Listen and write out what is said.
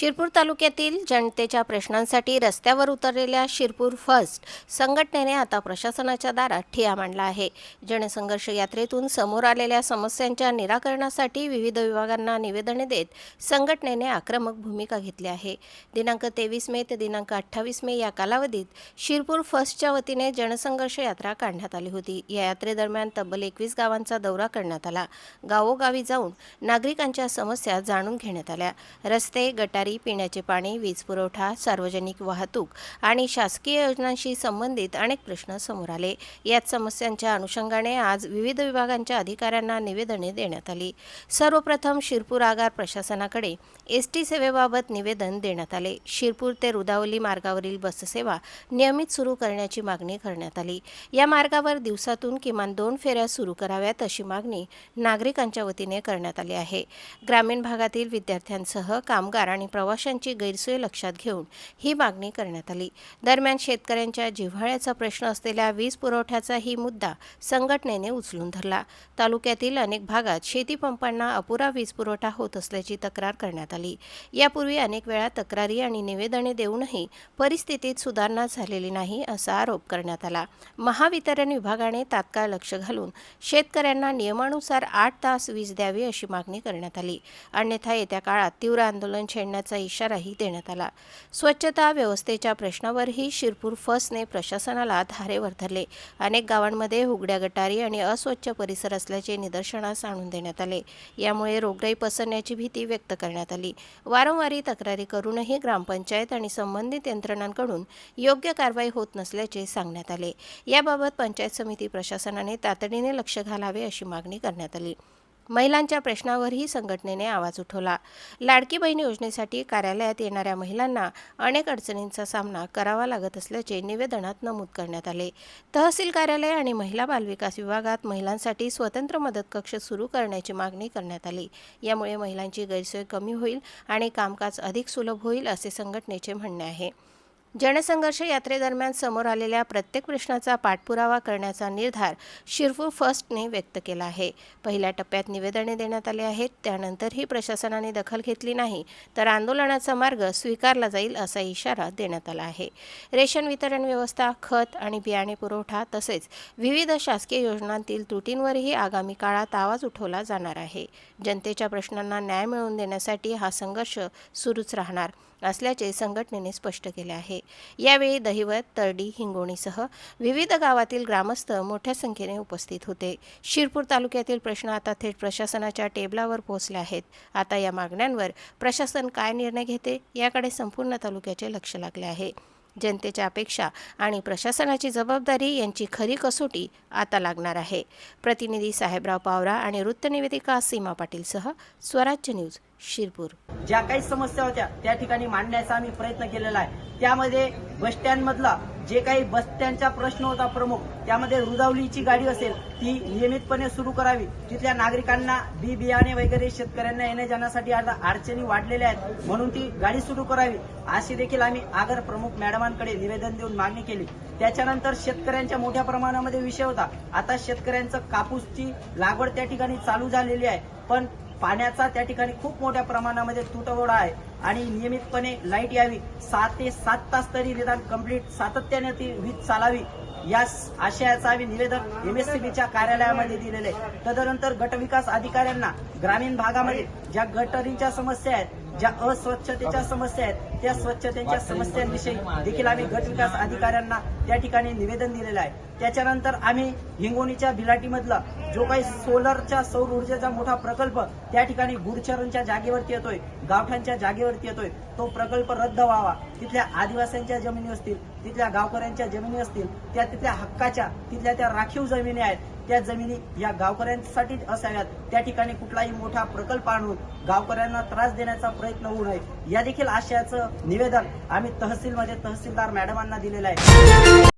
शिरपूर तालुक्यातील जनतेच्या प्रश्नांसाठी रस्त्यावर उतरलेल्या शिरपूर फर्स्ट संघटनेने आता प्रशासनाच्या दारात ठिय्या मांडला आहे। जनसंघर्ष यात्रेतून समोर आलेल्या समस्यांच्या निराकरणासाठी विविध विभागांना निवेदने देत संघटनेने आक्रमक भूमिका घेतली आहे। दिनांक 23 मे ते दिनांक 28 मे या कालावधीत शिरपूर फर्स्टच्या वतीने जनसंघर्ष यात्रा काढण्यात आली होती। या यात्रेदरम्यान तब्बल 21 गावांचा दौरा करण्यात आला। गावोगावी जाऊन नागरिकांच्या समस्या जाणून घेण्यात आल्या। रस्ते, गटारी, पिण्याचे पाणी, वीज पुरवठा, सार्वजनिक वाहतूक आणि शासकीय योजनांशी संबंधित अनेक प्रश्न समोर आले। याच समस्यांच्या अनुषंगाने आज विविध विभागांच्या अधिकाऱ्यांना निवेदने देण्यात आली। सर्वप्रथम शिरपूर आगार प्रशासनाकडे एसटी सेवेबाबत निवेदन देण्यात आले। शिरपूर ते रुदावली मार्गावरील बससेवा नियमित सुरू करण्याची मागणी करण्यात आली। या मार्गावर दिवसातून किमान 2 फेऱ्या सुरू कराव्यात अशी मागणी नागरिकांच्या वतीने करण्यात आली आहे। ग्रामीण भागातील विद्यार्थ्यांसह कामगार आणि प्रवाशांची गैरसोय लक्षात घेऊन ही मागणी करण्यात आली। दरम्यान शेतकऱ्यांच्या जिव्हाळ्याचा प्रश्न असलेल्या वीज पुरवठ्याचाही मुद्दा संघटनेने उचलून धरला। तालुक्यातील अनेक भागात शेती पंपांना अपुरा वीज पुरवठा होत असल्याची तक्रार करण्यात आली। यापूर्वी अनेक वेळा तक्रारी आणि निवेदने देऊनही परिस्थितीत सुधारणा झालेली नाही असा आरोप करण्यात आला। महावितरण विभागाने तात्काळ लक्ष घालून शेतकऱ्यांना नियमानुसार 8 तास वीज द्यावी अशी मागणी करण्यात आली। अन्यथा येत्या काळात तीव्र आंदोलन छेडण्याचा इशाराही देण्यात आला। स्वच्छता व्यवस्थेच्या प्रश्नावरही शिरपूर फर्स्टने प्रशासनाला धारेवर धरले। अनेक गावांमध्ये उघड्या गटारी आणि अस्वच्छ परिसर असल्याचे निदर्शनास आणून देण्यात आले। यामुळे रोगराई पसरण्याची भीती व्यक्त करण्यात आली। वारंवार तक्रारी करूनही ग्रामपंचायत आणि संबंधित यंत्रणांकडून योग्य कारवाई होत नसल्याचे सांगण्यात आले। याबाबत पंचायत समिती प्रशासनाने तातडीने लक्ष घालावे अशी मागणी करण्यात आली। महिलांच्या प्रश्नावरही संघटनेने आवाज उठवला। लाडकी बहीण योजनेसाठी कार्यालयात येणाऱ्या महिलांना अनेक अडचणींचा सामना करावा लागत असल्याचे निवेदनात नमूद करण्यात आले। तहसील कार्यालय आणि महिला बालविकास विभागात महिलांसाठी स्वतंत्र मदत कक्ष सुरू करण्याची मागणी करण्यात आली। यामुळे महिलांची गैरसोय कमी होईल आणि कामकाज अधिक सुलभ होईल असे संघटनेचे म्हणणे आहे। जनसंघर्ष यात्रेदरम्यान समोर आलेल्या प्रत्येक प्रश्नाचा पाठपुरावा करण्याचा निर्धार शिरपूर फर्स्टने व्यक्त केला आहे। पहिल्या टप्प्यात निवेदने देण्यात आले आहेत, त्यानंतरही प्रशासनाने दखल घेतली नाही तर आंदोलनाचा मार्ग स्वीकारला जाईल असा इशारा देण्यात आला आहे। रेशन वितरण व्यवस्था, खत आणि बियाणे पुरवठा तसेच विविध शासकीय योजनांतील त्रुटींवरही आगामी काळात आवाज उठवला जाणार आहे। जनतेच्या प्रश्नांना न्याय मिळवून देण्यासाठी हा संघर्ष सुरूच राहणार असल्याचे संघटनेने स्पष्ट केले आहे। यावेळी दहिवत, तरडी, हिंगोणीसह विविध गावातील ग्रामस्थ मोठ्या संख्येने उपस्थित होते। शिरपूर तालुक्यातील प्रश्न आता थेट प्रशासनाच्या टेबलावर पोहोचले आहेत। आता या मागण्यांवर प्रशासन काय निर्णय घेते याकडे संपूर्ण तालुक्याचे लक्ष लागले आहे। जनतेच्या अपेक्षा आणि प्रशासनाची जबाबदारी यांची खरी कसोटी आता लागणार आहे। प्रतिनिधी साहेबराव पावरा आणि वृत्तनिवेदिका सीमा पाटीलसह स्वराज्य न्यूज शिरपूर। ज्या काही समस्या होत्या त्या ठिकाणी मांडण्याचा आम्ही प्रयत्न केलेला आहे। त्यामध्ये बस स्टँड मधला जे काही बस स्टँडचा प्रश्न होता प्रमुख, त्यामध्ये रुदावलीची गाडी असेल ती नियमितपणे सुरू करावी। तिथल्या नागरिकांना बियाणे वगैरे शेतकऱ्यांना येण्या जाण्यासाठी आता अडचणी वाढलेल्या आहेत, म्हणून ती गाडी सुरू करावी अशी देखील आम्ही आगार प्रमुख मॅडमांकडे निवेदन देऊन मागणी केली। त्याच्यानंतर शेतकऱ्यांच्या मोठ्या प्रमाणामध्ये विषय होता। आता शेतकऱ्यांचं कापूसची लागवड त्या ठिकाणी चालू झालेली आहे, पण पाण्याचा त्या ठिकाणी खूप मोठ्या प्रमाणामध्ये तुटवडा आहे आणि नियमितपणे लाईट यावी, 6 ते 7 तास तरी निदान कंप्लीट सातत्याने ती वीज चालावी या आशयाचं आम्ही निवेदन MSCBच्या कार्यालयामध्ये दिलेले आहे। तदनंतर गटविकास अधिकाऱ्यांना ग्रामीण भागामध्ये ज्या गटरींच्या समस्या आहेत, ज्या अस्वच्छतेच्या समस्या आहेत, त्या स्वच्छतेच्या समस्यांविषयी देखील आम्ही गटविकास अधिकाऱ्यांना त्या ठिकाणी निवेदन दिलेलं आहे। त्याच्यानंतर आम्ही हिंगोणीच्या भिलाटीमधला जो काही सोलरच्या सौर ऊर्जेचा मोठा प्रकल्प त्या ठिकाणी गुडचरणच्या जागेवरती येतोय, गावठांच्या जागेवरती येतोय, तो प्रकल्प रद्द व्हावा। तिथल्या आदिवासींच्या जमिनी असतील, तिथल्या गावकऱ्यांच्या जमिनी असतील, त्या तिथल्या हक्काच्या, तिथल्या त्या राखीव जमिनी आहेत, त्या जमिनी या गावकऱ्यांसाठी असाव्यात। त्या ठिकाणी कुठलाही मोठा प्रकल्प आणून गावकऱ्यांना त्रास देण्याचा प्रयत्न होऊ नये या देखील आशयाचं निवेदन आम्ही तहसीलमध्ये तहसीलदार मॅडमांना दिलेलं आहे।